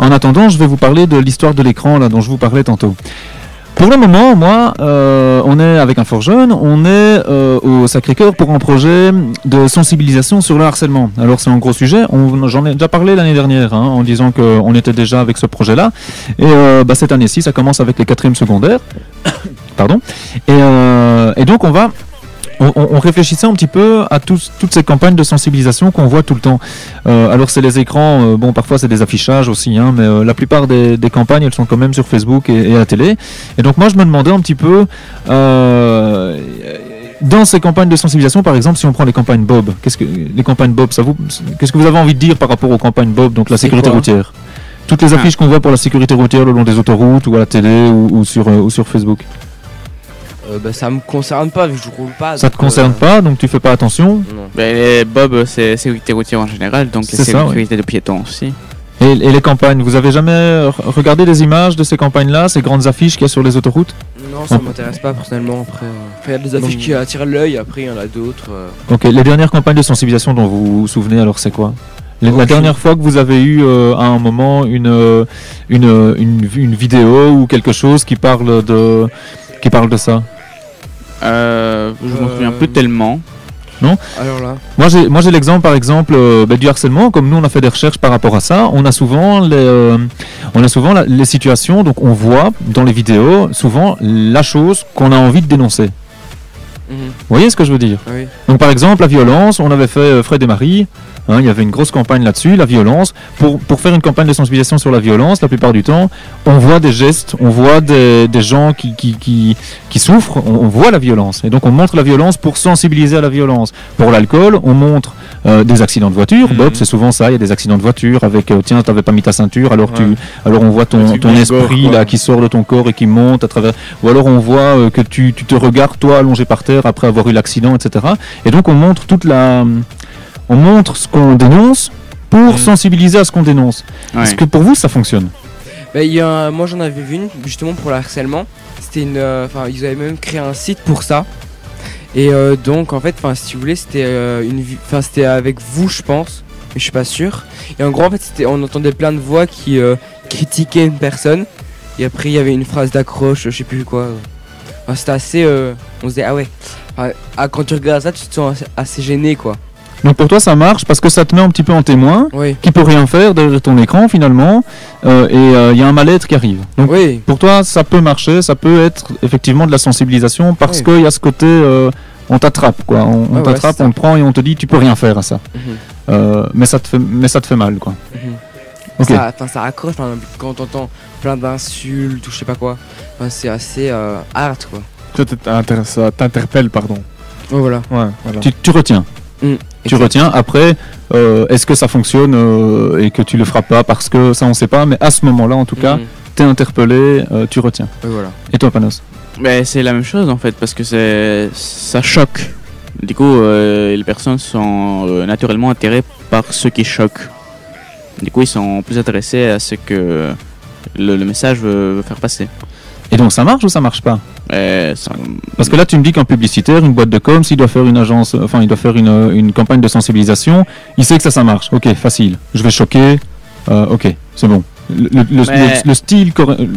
En attendant, je vais vous parler de l'histoire de l'écran là dont je vous parlais tantôt. Pour le moment, moi, on est avec un fort jeune, on est au Sacré-Cœur pour un projet de sensibilisation sur le harcèlement. Alors c'est un gros sujet, j'en ai déjà parlé l'année dernière, en disant qu'on était déjà avec ce projet-là. Et cette année-ci, ça commence avec les 4e secondaires. Pardon. Et donc on réfléchissait un petit peu à toutes ces campagnes de sensibilisation qu'on voit tout le temps. Alors c'est les écrans, parfois c'est des affichages aussi, mais la plupart des campagnes elles sont quand même sur Facebook et à la télé. Et donc moi je me demandais un petit peu, dans ces campagnes de sensibilisation par exemple, si on prend les campagnes Bob, qu'est-ce que vous avez envie de dire par rapport aux campagnes Bob, donc la sécurité routière? Toutes les affiches qu'on voit pour la sécurité routière le long des autoroutes ou à la télé ou sur Facebook. Ça me concerne pas vu que je roule pas. Ça te concerne pas, donc tu fais pas attention. Non. Les Bob, c'est sécurité routière en général, donc c'est sécurité de piétons aussi. Et les campagnes, vous avez jamais regardé des images de ces campagnes-là, ces grandes affiches qu'il y a sur les autoroutes? Non, ça m'intéresse pas personnellement. Après, il y a des affiches qui attirent l'œil, après il y en a d'autres. Ok, les dernières campagnes de sensibilisation dont vous vous souvenez, alors c'est quoi? La dernière fois que vous avez eu à un moment une vidéo ou quelque chose qui parle de ça? Je m'en souviens plus tellement. Non. Alors là. Moi j'ai l'exemple par exemple du harcèlement. Comme nous on a fait des recherches par rapport à ça, on a souvent les situations, donc on voit dans les vidéos souvent la chose qu'on a envie de dénoncer. Vous voyez ce que je veux dire? Oui. Donc par exemple la violence, on avait fait Fred et Marie. Il y avait une grosse campagne là-dessus, la violence. Pour faire une campagne de sensibilisation sur la violence, la plupart du temps, on voit des gestes, on voit des gens qui souffrent, on voit la violence. Et donc on montre la violence pour sensibiliser à la violence. Pour l'alcool, on montre des accidents de voiture. Bob, c'est souvent ça, il y a des accidents de voiture avec tiens, t'avais pas mis ta ceinture, alors on voit ton esprit là qui sort de ton corps et qui monte à travers. Ou alors on voit que tu te regardes toi allongé par terre après avoir eu l'accident, etc. Et donc on montre on montre ce qu'on dénonce pour sensibiliser à ce qu'on dénonce. Ouais. Est-ce que pour vous ça fonctionne? Moi j'en avais vu une justement pour le harcèlement. C'était ils avaient même créé un site pour ça. Et donc en fait, si vous voulez, c'était c'était avec vous, je pense, mais je suis pas sûr. Et en gros en fait, on entendait plein de voix qui critiquaient une personne. Et après il y avait une phrase d'accroche, je sais plus quoi. C'était assez, on se disait ah ouais. Quand tu regardes ça, tu te sens assez gêné quoi. Donc pour toi ça marche parce que ça te met un petit peu en témoin, qui peut rien faire derrière ton écran finalement, et il y a un mal-être qui arrive. Donc pour toi ça peut marcher, ça peut être effectivement de la sensibilisation parce qu'il y a ce côté on t'attrape quoi, on t'attrape, on te prend et on te dit tu peux rien faire à ça. Mais ça te fait mal quoi. Okay. Ça accroche quand t'entends plein d'insultes ou je sais pas quoi. C'est assez hard quoi. Ça t'interpelle pardon. Voilà. Tu retiens. Tu retiens, après, est-ce que ça fonctionne et que tu le feras pas parce que ça on sait pas, mais à ce moment-là en tout cas, t'es interpellé, tu retiens. Voilà. Et toi Panos? C'est la même chose en fait, parce que ça choque. Du coup, les personnes sont naturellement attirées par ce qui choque. Du coup, ils sont plus intéressés à ce que le message veut faire passer. Et donc ça marche ou ça marche pas? Parce que là tu me dis qu'un publicitaire, une boîte de com, s'il doit faire une agence, il doit faire une campagne de sensibilisation, il sait que ça marche. Ok, facile. Je vais choquer. Ok, c'est bon. Le style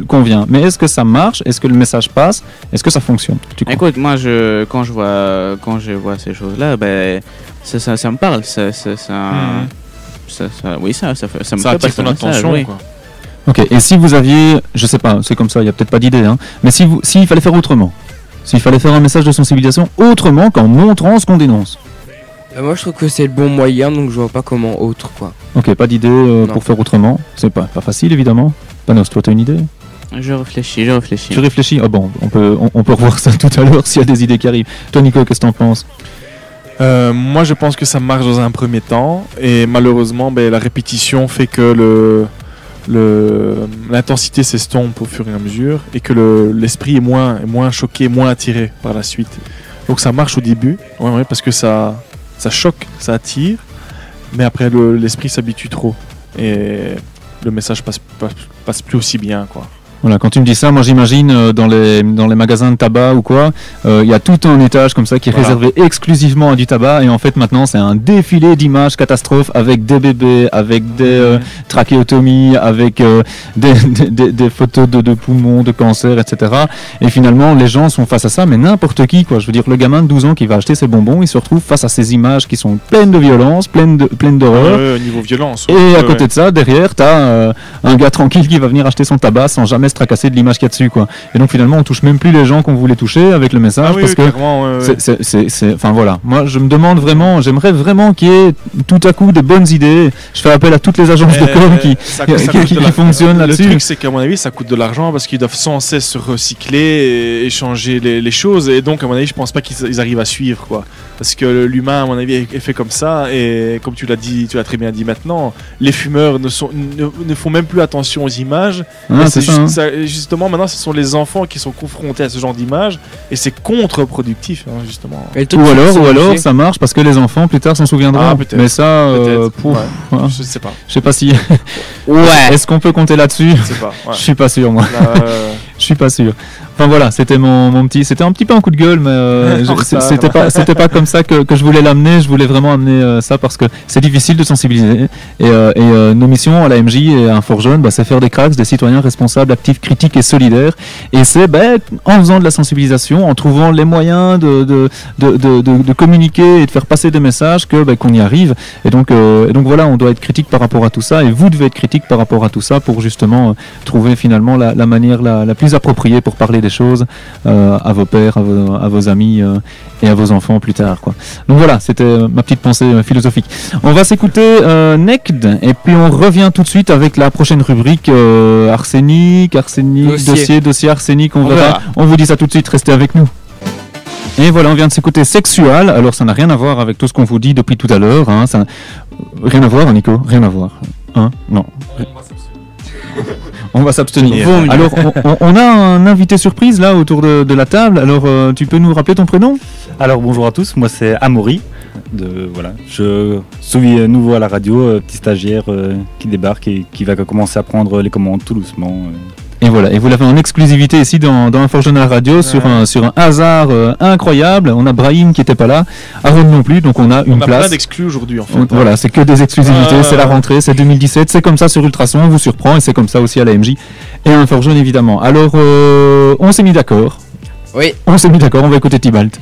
convient. Mais est-ce que ça marche? Est-ce que le message passe? Est-ce que ça fonctionne? Écoute, moi quand je vois ces choses-là, ça me parle. Ça me fait passer ton attention. Quoi. Ok, et si vous aviez, je sais pas, c'est comme ça, il n'y a peut-être pas d'idée, mais s'il fallait faire autrement, s'il fallait faire un message de sensibilisation autrement qu'en montrant ce qu'on dénonce? Moi je trouve que c'est le bon moyen, donc je vois pas comment autre quoi. Ok, pas d'idée pour faire autrement, c'est pas facile évidemment. Panos, toi t'as une idée? Je réfléchis. Tu réfléchis? Ah bon, on peut revoir ça tout à l'heure s'il y a des idées qui arrivent. Toi Nico, qu'est-ce que t'en penses? Moi je pense que ça marche dans un premier temps, et malheureusement la répétition fait que l'intensité s'estompe au fur et à mesure et que l'esprit est moins choqué, moins attiré par la suite. Donc ça marche au début, parce que ça choque, ça attire, mais après l'esprit s'habitue trop et le message passe plus aussi bien quoi. Voilà, quand tu me dis ça, moi j'imagine dans les magasins de tabac ou quoi, il y a tout un étage comme ça qui est Voilà. réservé exclusivement à du tabac et en fait maintenant c'est un défilé d'images catastrophes avec des bébés, avec des trachéotomies, avec des photos de poumons, de cancer, etc. Et finalement les gens sont face à ça, mais n'importe qui quoi. Je veux dire, le gamin de 12 ans qui va acheter ses bonbons, il se retrouve face à ces images qui sont pleines de violence, pleines d'horreur. Niveau violence. Et à côté de ça, derrière, t'as un gars tranquille qui va venir acheter son tabac sans jamais se tracasser de l'image qu'il y a dessus, quoi. Et donc finalement, on touche même plus les gens qu'on voulait toucher avec le message, parce que enfin voilà. Moi, je me demande vraiment, j'aimerais vraiment qu'il y ait tout à coup de bonnes idées. Je fais appel à toutes les agences de com qui fonctionnent là-dessus. Le truc, c'est qu'à mon avis, ça coûte de l'argent parce qu'ils doivent sans cesse se recycler et échanger les choses. Et donc, à mon avis, je pense pas qu'ils arrivent à suivre, quoi. Parce que l'humain, à mon avis, est fait comme ça. Et comme tu l'as dit, tu l'as très bien dit maintenant, les fumeurs ne font même plus attention aux images. C'est ça, justement, maintenant, ce sont les enfants qui sont confrontés à ce genre d'images. Et c'est contre-productif, hein, justement. Ou alors, ça marche parce que les enfants, plus tard, s'en souviendront. Ah, peut-être. Mais ça, je sais pas. Je sais pas si. Ouais. Est-ce qu'on peut compter là-dessus? Je sais pas. Ouais. Je suis pas sûr, moi. Je suis pas sûr. Enfin voilà, c'était mon petit, c'était un petit peu un coup de gueule, mais c'était pas comme ça que je voulais l'amener. Je voulais vraiment amener ça parce que c'est difficile de sensibiliser. Et nos missions à la MJ et à Info Jeune, c'est faire des cracks, des citoyens responsables, actifs, critiques et solidaires. Et c'est en faisant de la sensibilisation, en trouvant les moyens de communiquer et de faire passer des messages qu'on y arrive. Et donc voilà, on doit être critique par rapport à tout ça. Et vous devez être critique par rapport à tout ça pour justement trouver finalement la manière la plus appropriée pour parler des choses à vos pères, à vos amis et à vos enfants plus tard, quoi. Donc voilà, c'était ma petite pensée philosophique. On va s'écouter Nekd et puis on revient tout de suite avec la prochaine rubrique arsenic, dossier arsenic, on verra. On vous dit ça tout de suite, restez avec nous. Et voilà, on vient de s'écouter Sexual. Alors ça n'a rien à voir avec tout ce qu'on vous dit depuis tout à l'heure, hein. Ça... Rien à voir, Nico, rien à voir. Hein? Non. On va s'abstenir. Alors, on a un invité surprise là autour de la table. Alors, tu peux nous rappeler ton prénom? Alors, bonjour à tous. Moi, c'est Amaury. Voilà. Je suis nouveau à la radio, petit stagiaire qui débarque et qui va commencer à prendre les commandes tout doucement. Et voilà, et vous l'avez en exclusivité ici dans Info Jeune à la radio sur un hasard incroyable. On a Brahim qui était pas là, Aaron non plus, donc on a une place. On a plein d'exclus aujourd'hui en fait. Voilà, c'est que des exclusivités, c'est la rentrée, c'est 2017, c'est comme ça sur Ultrason, on vous surprend et c'est comme ça aussi à la MJ et à Info Jeune évidemment. Alors, on s'est mis d'accord. Oui. On s'est mis d'accord, on va écouter Tibalt.